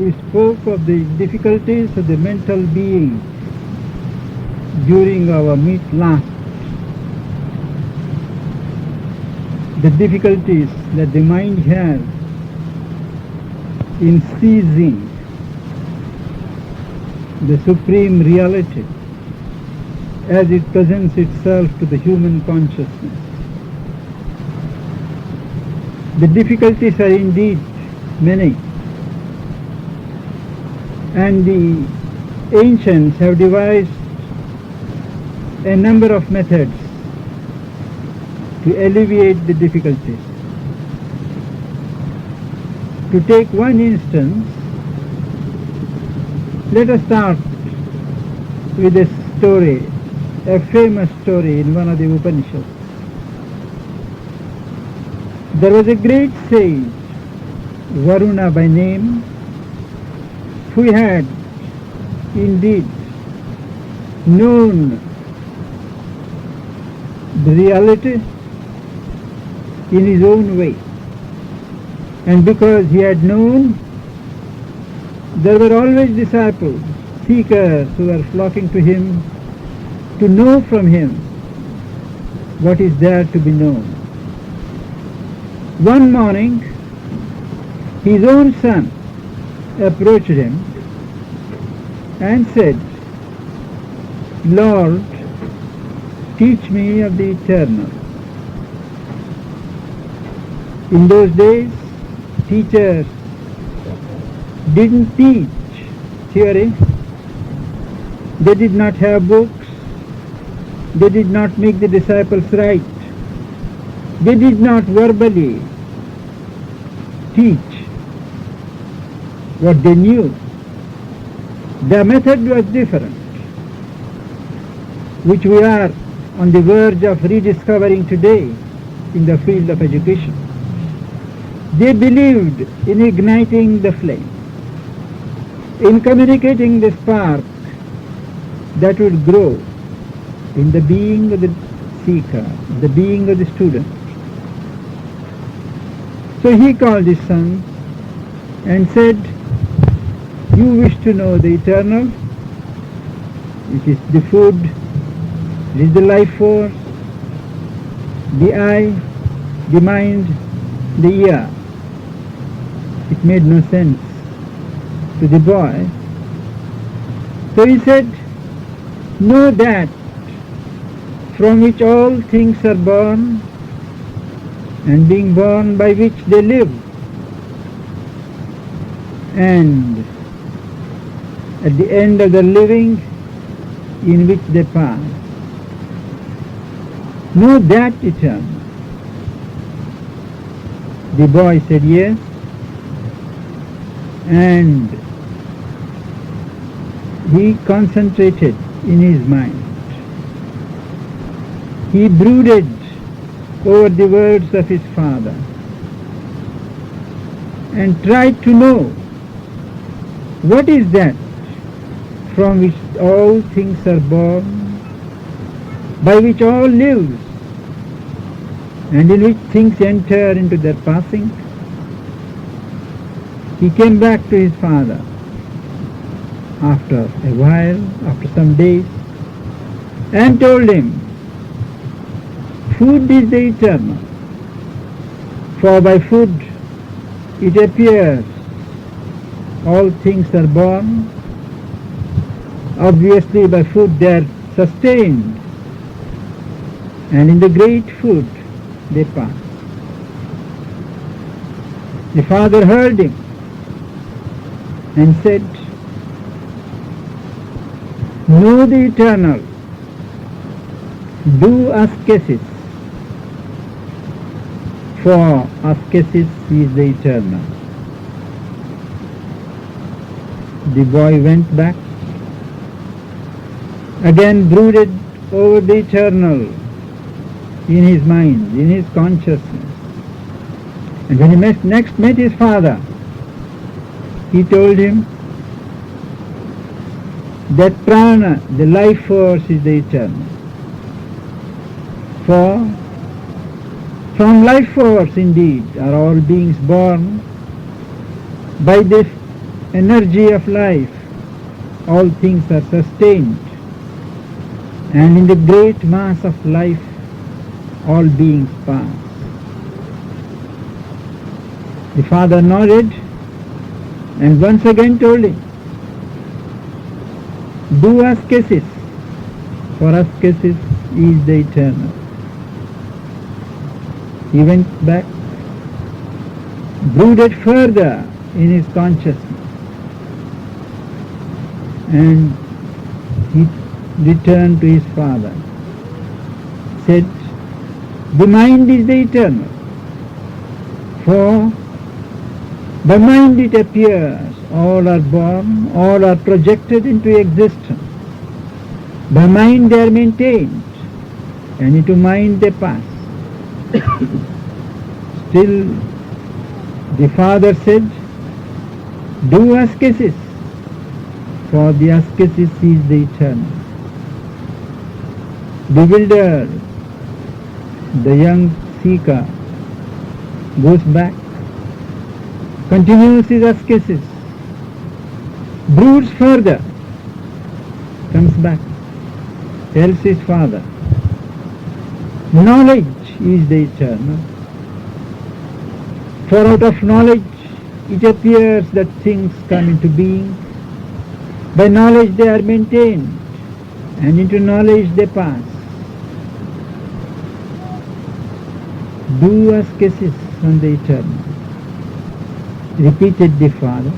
we spoke of the difficulties of the mental being during our meet last. The difficulties that the mind has in seizing the supreme reality as it presents itself to the human consciousness. The difficulties are indeed many, and the ancients have devised a number of methods to alleviate the difficulties. To take one instance, let us start with a story, a famous story in one of the Upanishads. There was a great sage, Varuna by name, who had indeed known the reality in his own way. And because he had known, there were always disciples, seekers who were flocking to him to know from him what is there to be known. One morning, his own son approached him and said, "Lord, teach me of the eternal." In those days, teachers didn't teach theory. They did not have books. They did not make the disciples write. They did not verbally teach what they knew. Their method was different, which we are on the verge of rediscovering today in the field of education. They believed in igniting the flame, in communicating the spark that would grow in the being of the seeker, the being of the student. So he called his son and said, "You wish to know the eternal, which is the food, it is the life force, the eye, the mind, the ear." It made no sense to the boy. So he said, "Know that from which all things are born, and being born by which they live, and at the end of the living in which they pass. Know that eternal." The boy said yes, and he concentrated in his mind. He brooded over the words of his father and tried to know what is that from which all things are born, by which all lives, and in which things enter into their passing. He came back to his father after a while, after some days, and told him, "Food is the eternal, for by food it appears all things are born. Obviously by food they are sustained, and in the great food they pass." The father heard him and said, "Know the eternal, do ascesis, for ascesis is the eternal." The boy went back, again brooded over the eternal in his mind, in his consciousness. And when he next met his father, he told him that prana, the life force, is the eternal. For from life force indeed are all beings born. By this energy of life, all things are sustained, and in the great mass of life, all beings pass. The father nodded and once again told him, do ascesis, for ascesis is the eternal. He went back, brooded further in his consciousness, and he returned to his father, said, the mind is the eternal, for by mind it appears, all are born, all are projected into existence. By mind they are maintained, and into mind they pass. Still, the father said, do ascesis, for the ascesis is the eternal. Bewildered, the young seeker goes back, continues his ascesis, broods further, comes back, tells his father, knowledge is the eternal. For out of knowledge it appears that things come into being. By knowledge they are maintained, and into knowledge they pass. Do ascesis on the eternal, repeated the father.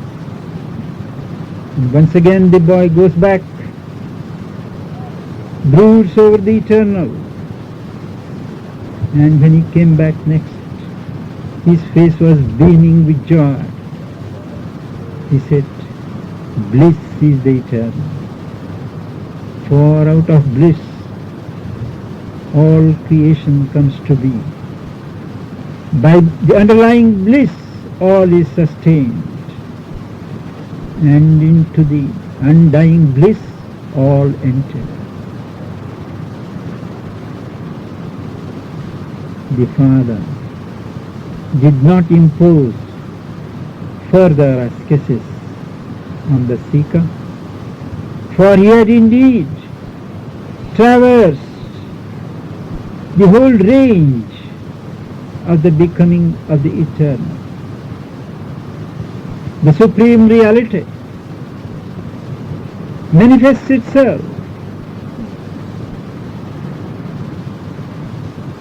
And once again the boy goes back, broods over the eternal, and when he came back next, his face was beaming with joy. He said, bliss is the eternal, for out of bliss all creation comes to be. By the underlying bliss all is sustained, and into the undying bliss all enter. The father did not impose further ascesis on the seeker, for he had indeed traversed the whole range of the becoming of the eternal. The supreme reality manifests itself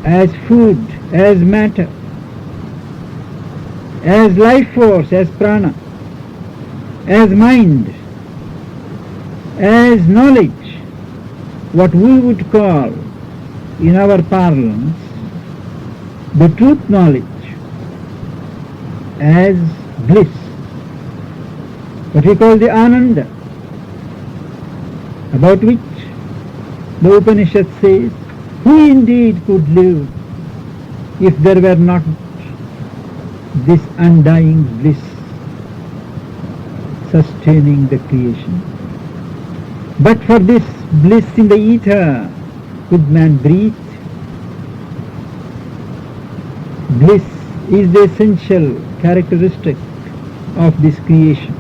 as food, as matter, as life force, as prana, as mind, as knowledge, what we would call in our parlance the truth knowledge, as bliss, what we call the Ananda, about which the Upanishad says, who indeed could live if there were not this undying bliss sustaining the creation? But for this bliss in the ether, could man breathe? Bliss is the essential characteristic of this creation.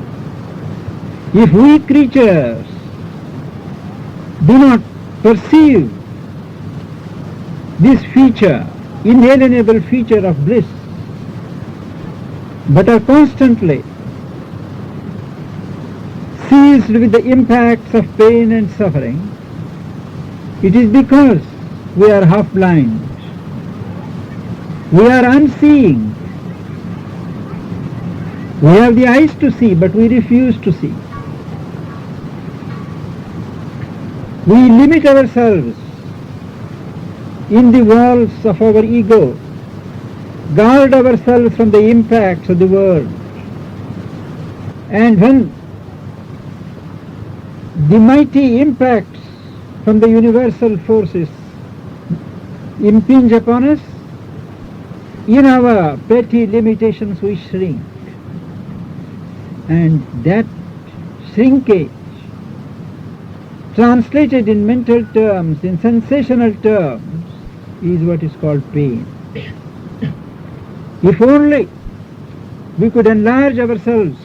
If we creatures do not perceive this feature, inalienable feature of bliss, but are constantly seized with the impacts of pain and suffering, it is because we are half blind. We are unseeing. We have the eyes to see, but we refuse to see. We limit ourselves in the walls of our ego, guard ourselves from the impacts of the world. And when the mighty impacts from the universal forces impinge upon us, in our petty limitations we shrink. And that shrinkage, translated in mental terms, in sensational terms, is what is called pain. If only we could enlarge ourselves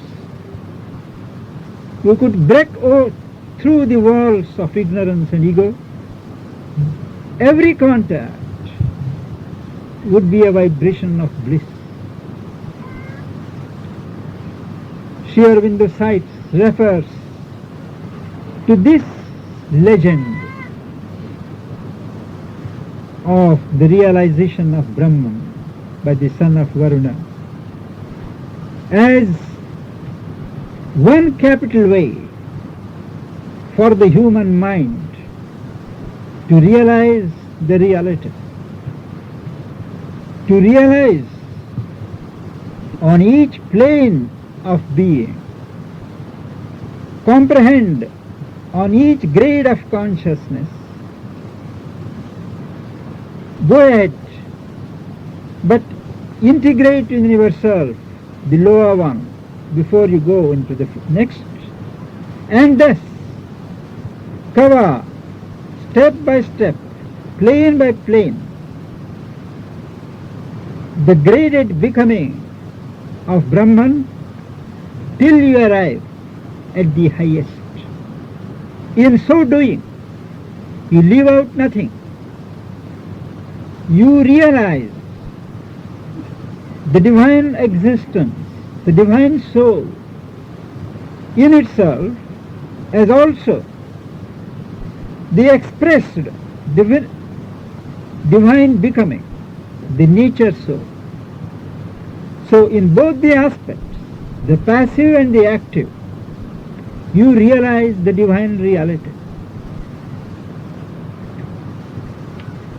who could break through the walls of ignorance and ego, every contact would be a vibration of bliss. Sri Aurobindo cites, refers to this legend of the realization of Brahman by the son of Varuna as one capital way for the human mind to realize the reality, to realize on each plane of being, comprehend on each grade of consciousness. Go ahead, but integrate in yourself the lower one before you go into the next, and thus cover step by step, plane by plane, the graded becoming of Brahman till you arrive at the highest. In so doing, you leave out nothing. You realize the divine existence, the divine soul in itself as also the expressed divine becoming, the nature soul. So in both the aspects, the passive and the active, you realize the divine reality.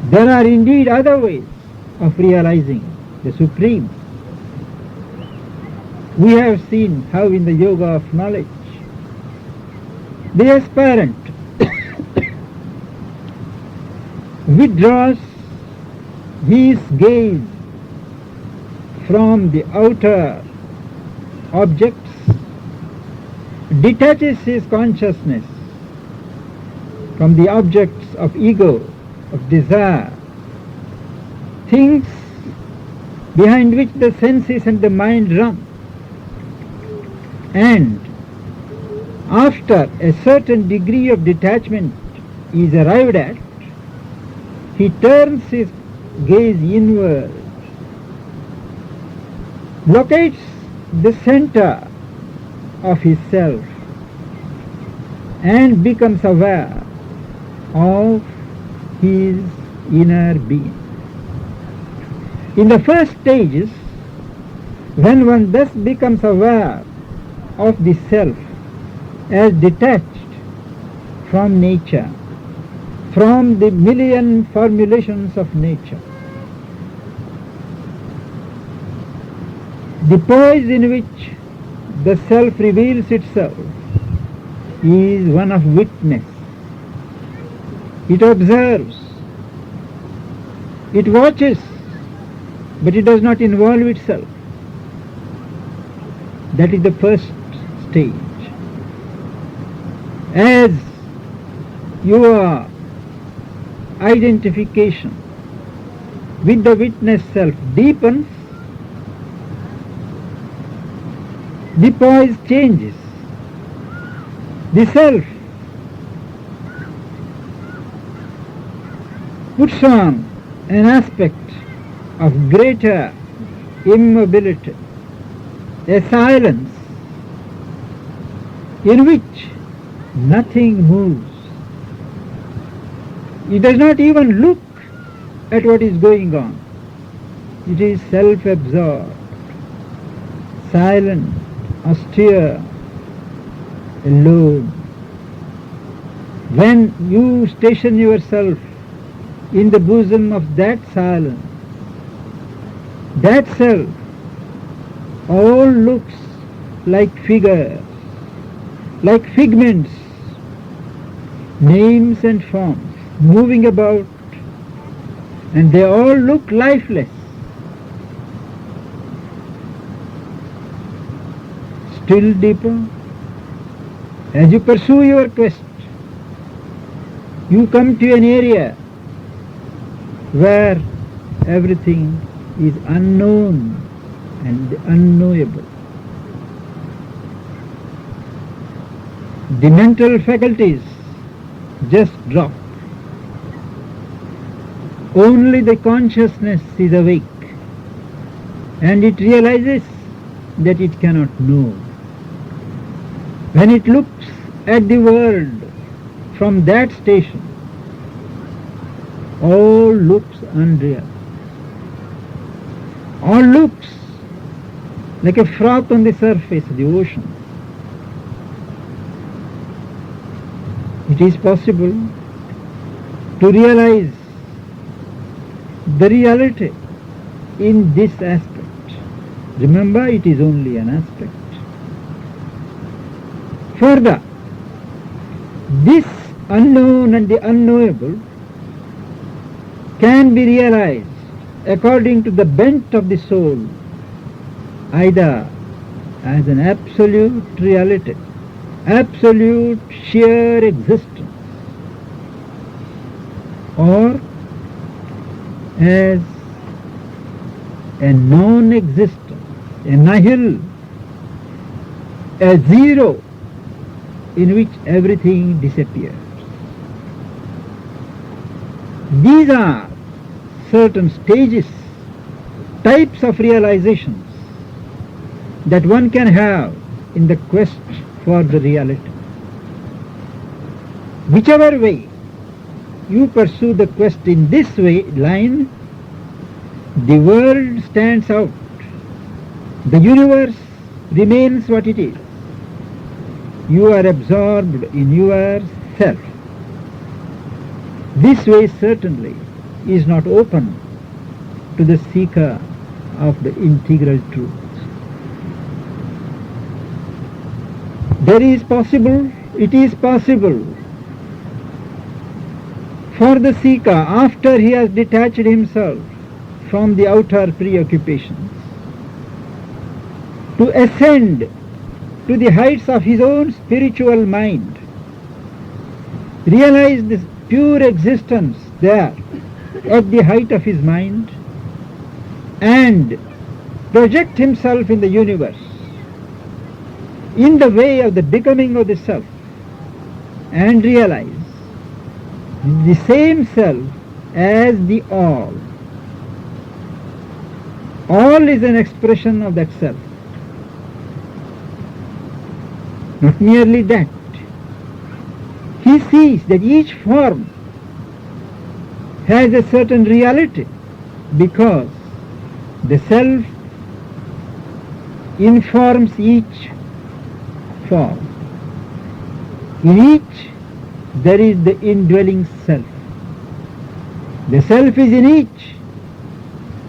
There are indeed other ways of realizing the Supreme. We have seen how in the yoga of knowledge, the aspirant withdraws his gaze from the outer objects, detaches his consciousness from the objects of ego, of desire, things behind which the senses and the mind run. And after a certain degree of detachment is arrived at, he turns his gaze inward, locates the center of his self, and becomes aware of his inner being. In the first stages, when one thus becomes aware of the self as detached from nature, from the million formulations of nature, the poise in which the self reveals itself is one of witness. It observes, it watches, but it does not involve itself. That is the first stage. As your identification with the witness self deepens, the poise changes. The self puts on an aspect of greater immobility, a silence in which nothing moves. It does not even look at what is going on. It is self-absorbed, silent, austere, alone. When you station yourself in the bosom of that silence, that self all looks like figures, like figments, names and forms moving about, and they all look lifeless. Still deeper, as you pursue your quest, you come to an area where everything is unknown and unknowable. The mental faculties just drop. Only the consciousness is awake, and it realizes that it cannot know. When it looks at the world from that station, all looks unreal. All looks like a froth on the surface of the ocean. It is possible to realize the reality in this aspect. Remember, it is only an aspect. Further, this unknown and the unknowable can be realized according to the bent of the soul, either as an absolute reality, absolute sheer existence, or as a non-existence, a nihil, a zero in which everything disappears. These are certain stages, types of realizations that one can have in the quest for the reality. Whichever way you pursue the quest in this line, the world stands out. The universe remains what it is. You are absorbed in yourself. This way certainly is not open to the seeker of the integral truth. It is possible for the seeker, after he has detached himself from the outer preoccupations, to ascend to the heights of his own spiritual mind, realize this pure existence there at the height of his mind, and project himself in the universe in the way of the becoming of the self, and realize the same self as the all. All is an expression of that self. Not merely that, he sees that each form has a certain reality, because the self informs each form. In each there is the indwelling self. The self is in each.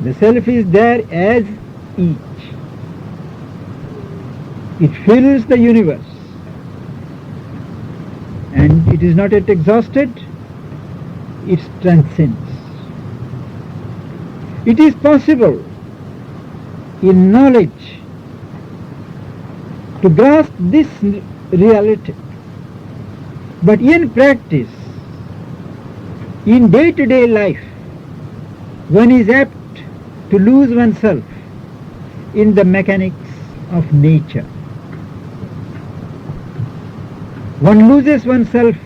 The self is there as each. It fills the universe, and it is not yet exhausted, it transcends. It is possible in knowledge to grasp this reality, but in practice, in day-to-day life, one is apt to lose oneself in the mechanics of nature. One loses oneself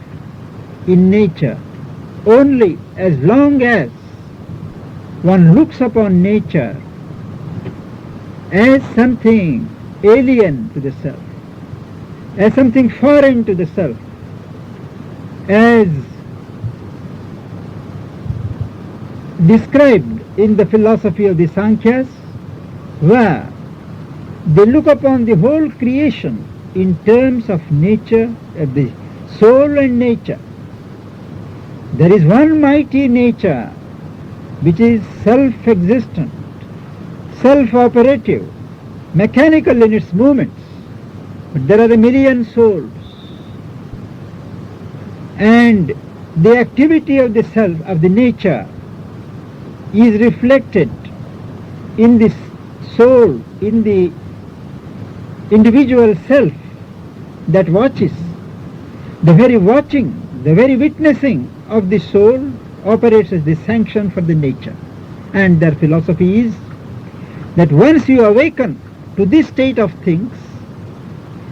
in nature only as long as one looks upon nature as something alien to the self, as something foreign to the self, as described in the philosophy of the Sankhyas, where they look upon the whole creation in terms of nature, of the soul and nature. There is one mighty nature which is self-existent, self-operative, mechanical in its movements, but there are a million souls, and the activity of the self, of the nature, is reflected in this soul, in the individual self that watches. The very watching, the very witnessing of the soul operates as the sanction for the nature. And their philosophy is that once you awaken to this state of things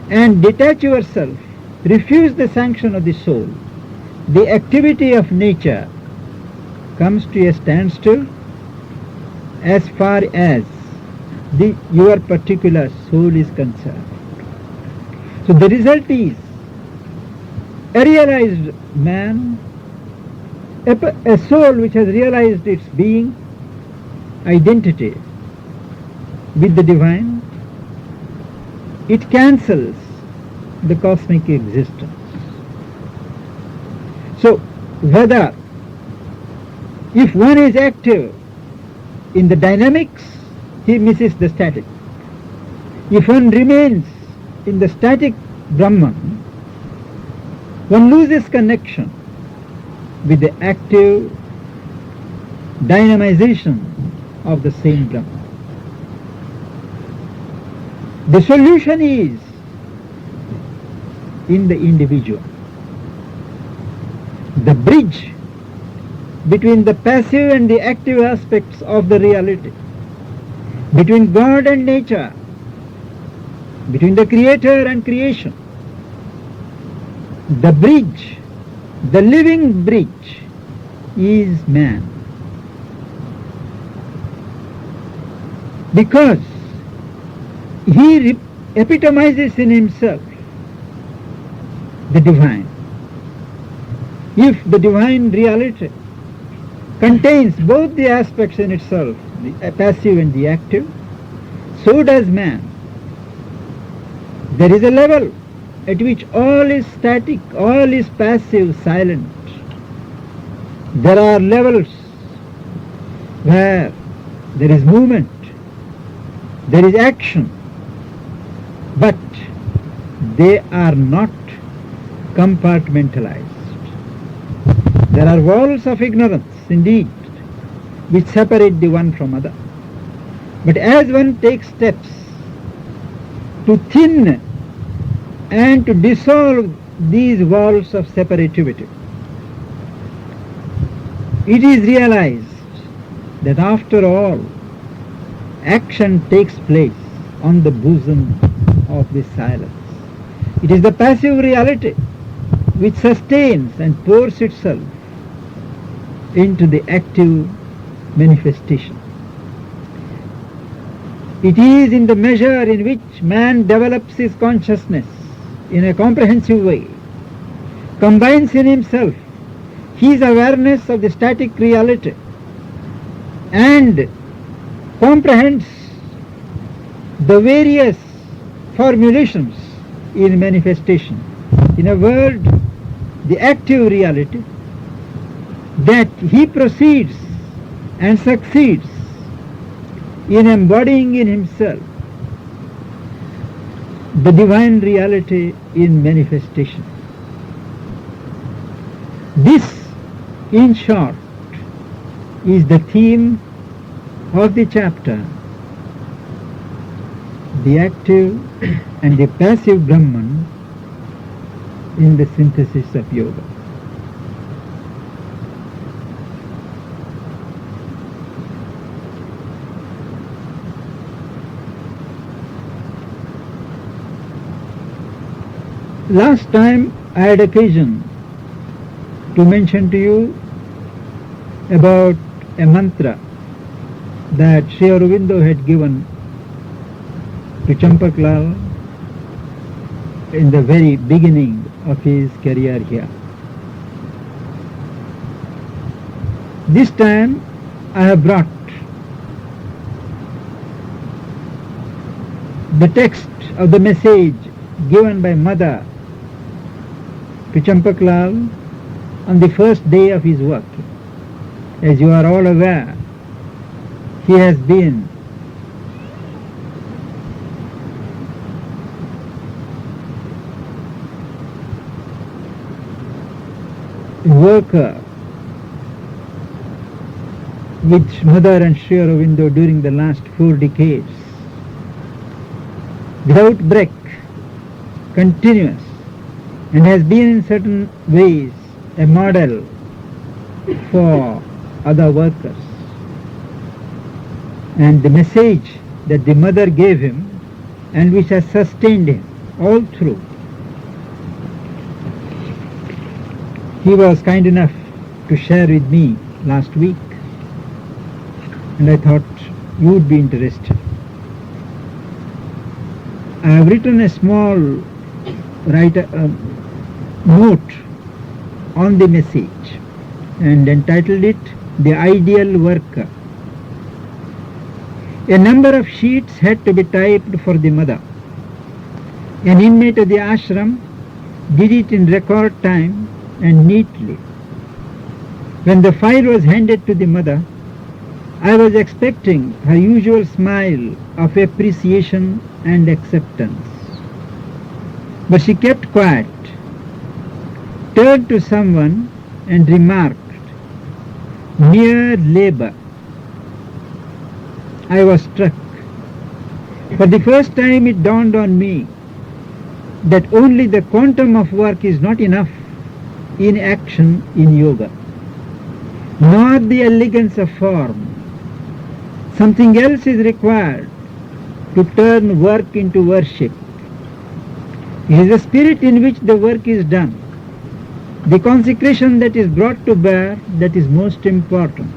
and detach yourself refuse the sanction of the soul, the activity of nature comes to a standstill as far as your particular soul is concerned. So the result is a realized man, a soul which has realized its being, identity with the divine. It cancels the cosmic existence. So whether if one is active in the dynamics, he misses the static. If one remains in the static Brahman, one loses connection with the active dynamization of the same Brahman. The solution is in the individual. The bridge between the passive and the active aspects of the reality, between God and nature, between the creator and creation. The bridge, the living bridge, is man. Because he epitomizes in himself the divine. If the divine reality contains both the aspects in itself, the passive and the active, so does man. There is a level at which all is static, all is passive, silent. There are levels where there is movement, there is action, but they are not compartmentalized. There are walls of ignorance, indeed, which separate the one from other. But as one takes steps to thin and to dissolve these walls of separativity, it is realized that after all, action takes place on the bosom of this silence. It is the passive reality which sustains and pours itself into the active manifestation. It is in the measure in which man develops his consciousness in a comprehensive way, combines in himself his awareness of the static reality and comprehends the various formulations in manifestation. In a word, the active reality, that he proceeds and succeeds in embodying in himself the divine reality in manifestation. This, in short, is the theme of the chapter, the active and the passive Brahman in the synthesis of yoga. Last time I had occasion to mention to you about a mantra that Sri Aurobindo had given to Champaklal in the very beginning of his career here. This time I have brought the text of the message given by Mother to Champaklal on the first day of his work. As you are all aware, he has been a worker with Mother and Sri Aurobindo during the last 4 decades, without break, continuous, and has been in certain ways a model for other workers. And the message that the Mother gave him and which has sustained him all through He was kind enough to share with me last week, and I thought you would be interested. I have written a small note on the message and entitled it The Ideal Worker. A number of sheets had to be typed for the mother. An inmate of the ashram did it in record time and neatly. When the file was handed to the mother, I was expecting her usual smile of appreciation and acceptance. But she kept quiet, turned to someone and remarked, "Mere labor." I was struck. For the first time it dawned on me that only the quantum of work is not enough in action in yoga, nor the elegance of form. Something else is required to turn work into worship. It is the spirit in which the work is done, the consecration that is brought to bear, that is most important.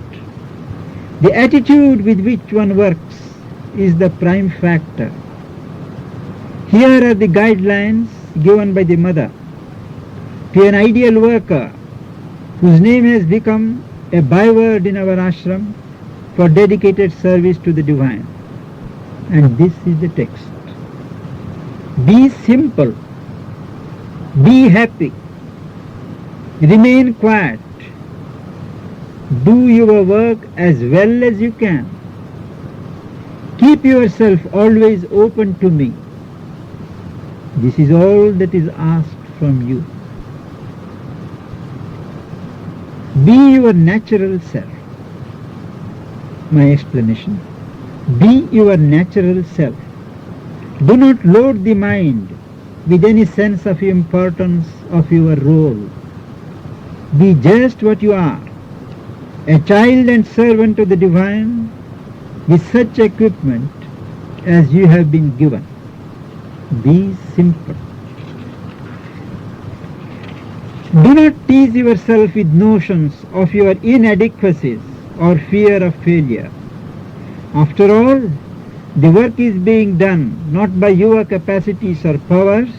The attitude with which one works is the prime factor. Here are the guidelines given by the mother to an ideal worker whose name has become a byword in our ashram for dedicated service to the divine. And this is the text. Be simple. Be happy. Remain quiet. Do your work as well as you can. Keep yourself always open to me. This is all that is asked from you. Be your natural self. My explanation. Be your natural self. Do not load the mind with any sense of importance of your role. Be just what you are, a child and servant to the divine with such equipment as you have been given. Be simple. Do not tease yourself with notions of your inadequacies or fear of failure. After all, the work is being done not by your capacities or powers,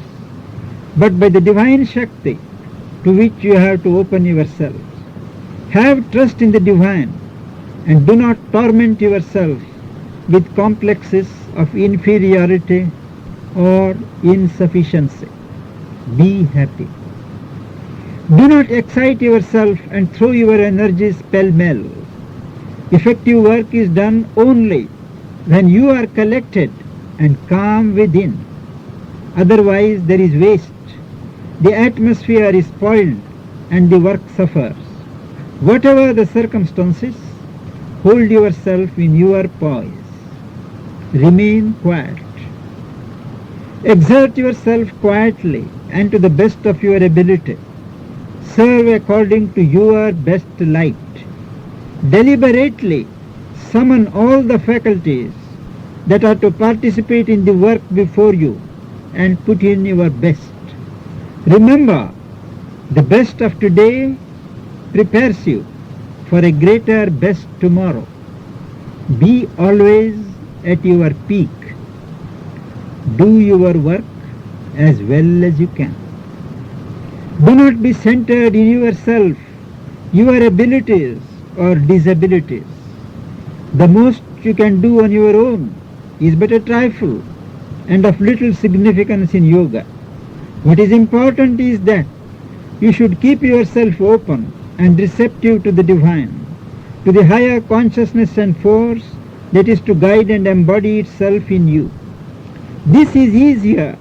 but by the divine Shakti to which you have to open yourself. Have trust in the divine and do not torment yourself with complexes of inferiority or insufficiency. Be happy. Do not excite yourself and throw your energies pell-mell. Effective work is done only when you are collected and calm within. Otherwise there is waste. The atmosphere is spoiled and the work suffers. Whatever the circumstances, hold yourself in your poise. Remain quiet. Exert yourself quietly and to the best of your ability. Serve according to your best light. Deliberately summon all the faculties that are to participate in the work before you and put in your best. Remember, the best of today prepares you for a greater best tomorrow. Be always at your peak. Do your work as well as you can. Do not be centered in yourself, your abilities or disabilities. The most you can do on your own is but a trifle and of little significance in yoga. What is important is that you should keep yourself open and receptive to the divine, to the higher consciousness and force that is to guide and embody itself in you. This is easier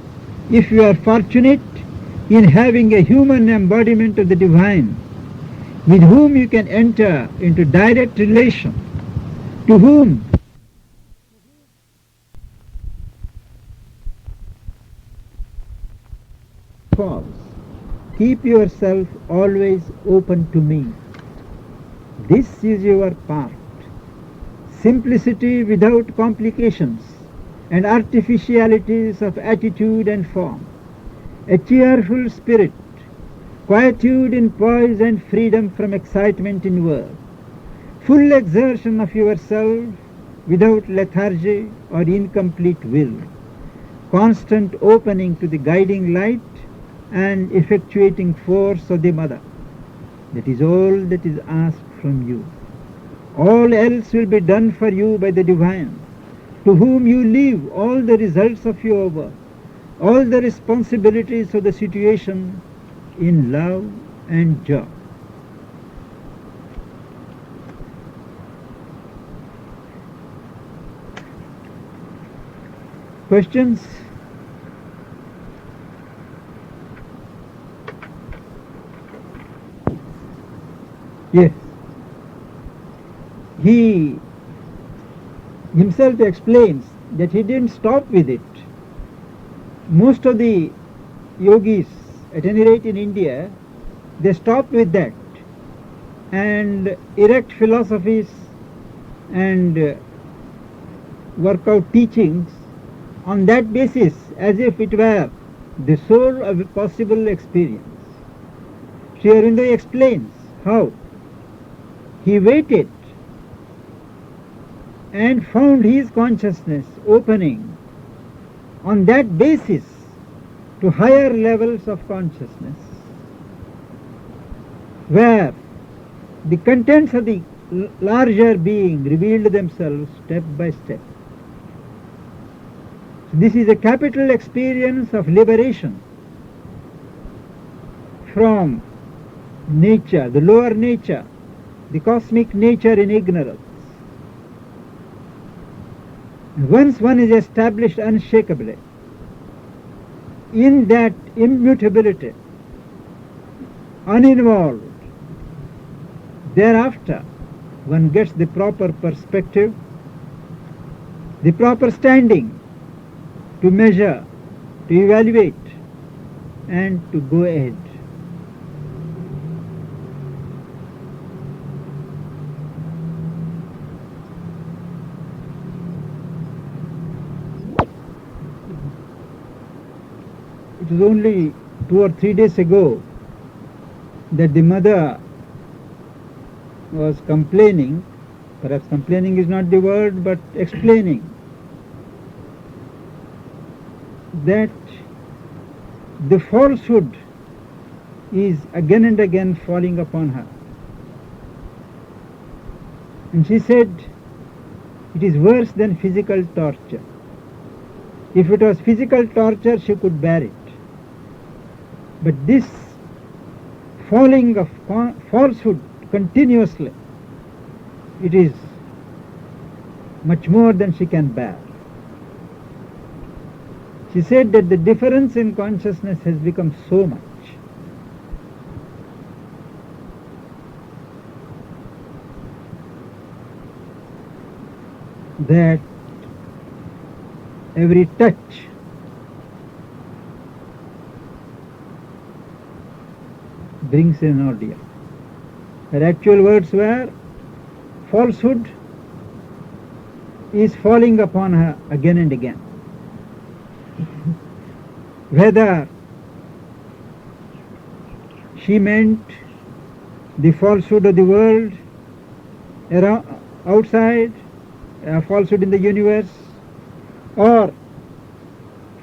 if you are fortunate in having a human embodiment of the divine, with whom you can enter into direct relation, to whom falls. Keep yourself always open to me. This is your part. Simplicity without complications and artificialities of attitude and form. A cheerful spirit quietude in poise and freedom from excitement in work, full exertion of yourself without lethargy or incomplete will, constant opening to the guiding light and effectuating force of the Mother. That is all that is asked from you. All else will be done for you by the Divine, to whom you leave all the results of your work, all the responsibilities of the situation in love and joy. Questions? Yes. He himself explains that he didn't stop with it. Most of the yogis, at any rate in India, they stop with that and erect philosophies and work out teachings on that basis as if it were the soul of a possible experience. Sri Aurobindo explains how he waited and found his consciousness opening on that basis to higher levels of consciousness, where the contents of the larger being revealed themselves step by step. So this is a capital experience of liberation from nature, the lower nature, the cosmic nature in ignorance. Once one is established unshakably in that immutability, uninvolved, thereafter one gets the proper perspective, the proper standing to measure, to evaluate, and to go ahead. It was only 2 or 3 days ago that the mother was complaining, perhaps complaining is not the word, but explaining that the falsehood is again and again falling upon her. And she said it is worse than physical torture. If it was physical torture, she could bear it. But this falling of falsehood continuously, it is much more than she can bear. She said that the difference in consciousness has become so much that every touch brings an ordeal. Her actual words were, falsehood is falling upon her again and again. Whether she meant the falsehood of the world around, outside, falsehood in the universe, or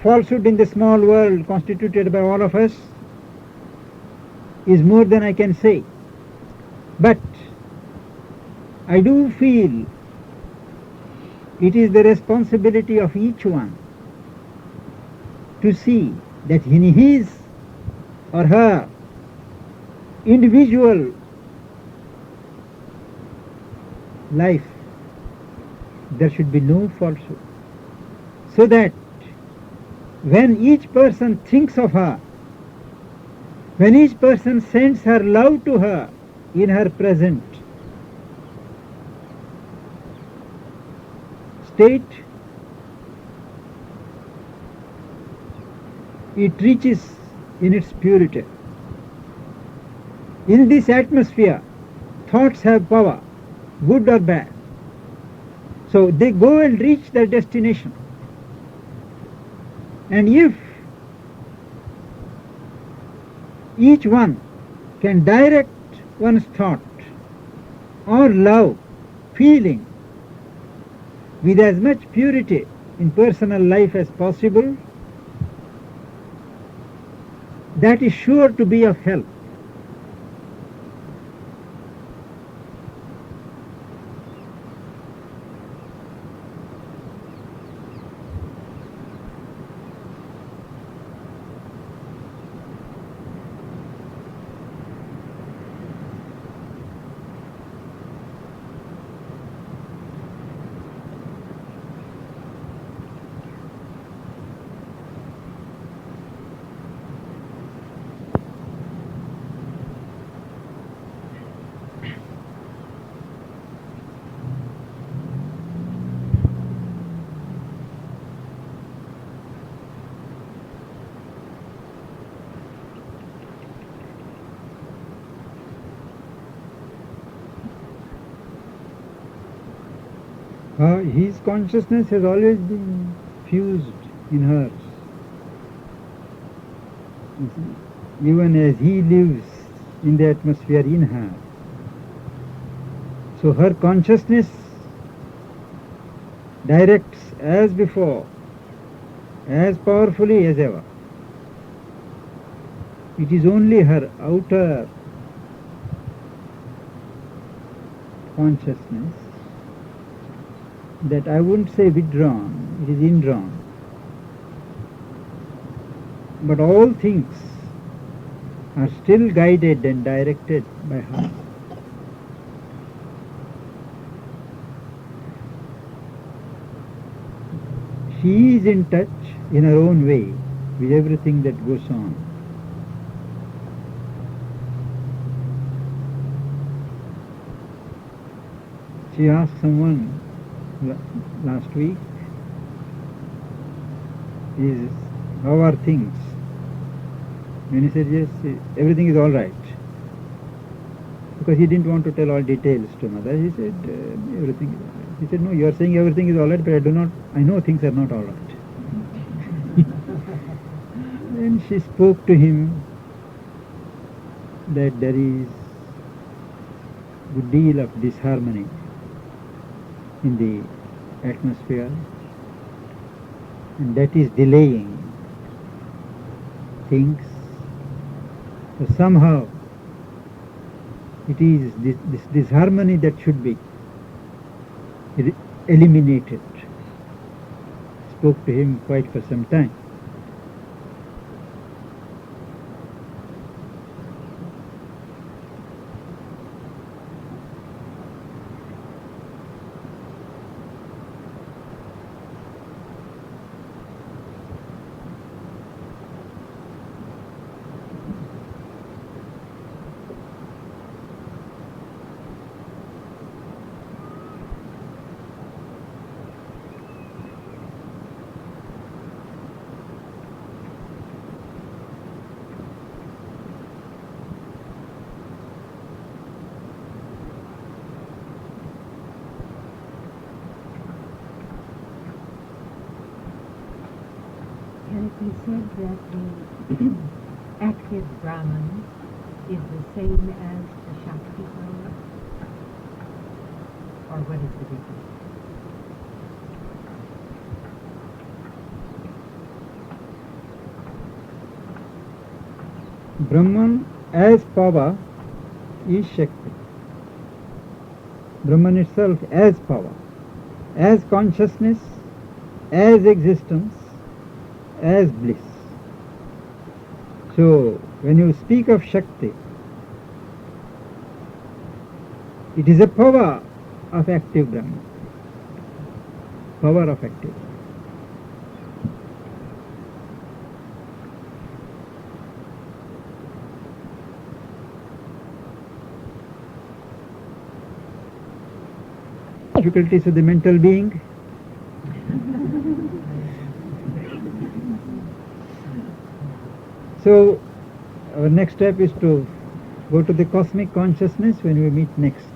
falsehood in the small world constituted by all of us, is more than I can say. But I do feel it is the responsibility of each one to see that in his or her individual life there should be no falsehood, so that when each person thinks of her, when each person sends her love to her in her present state, it reaches in its purity. In this atmosphere, thoughts have power, good or bad. So they go and reach their destination. And if each one can direct one's thought or love, feeling with as much purity in personal life as possible, that is sure to be of help. His consciousness has always been fused in hers. Even as he lives in the atmosphere in her. So her consciousness directs as before, as powerfully as ever. It is only her outer consciousness that I wouldn't say withdrawn, it is indrawn. But all things are still guided and directed by her. She is in touch in her own way with everything that goes on. She asked someone last week, how are things? And he said, yes, everything is all right. Because he didn't want to tell all details to mother. He said, everything is all right. He said, no, you are saying everything is all right, but I know things are not all right. Then she spoke to him that there is a good deal of disharmony in the atmosphere, and that is delaying things. So somehow it is this disharmony that should be eliminated. Spoke to him quite for some time. He said that the active Brahman is the same as the Shakti Brahman? Or what is the difference? Brahman as power is Shakti. Brahman itself as power, as consciousness, as existence, as bliss. So, when you speak of Shakti, it is a power of active Brahman. Power of active. Difficulties of the mental being. So, our next step is to go to the cosmic consciousness when we meet next.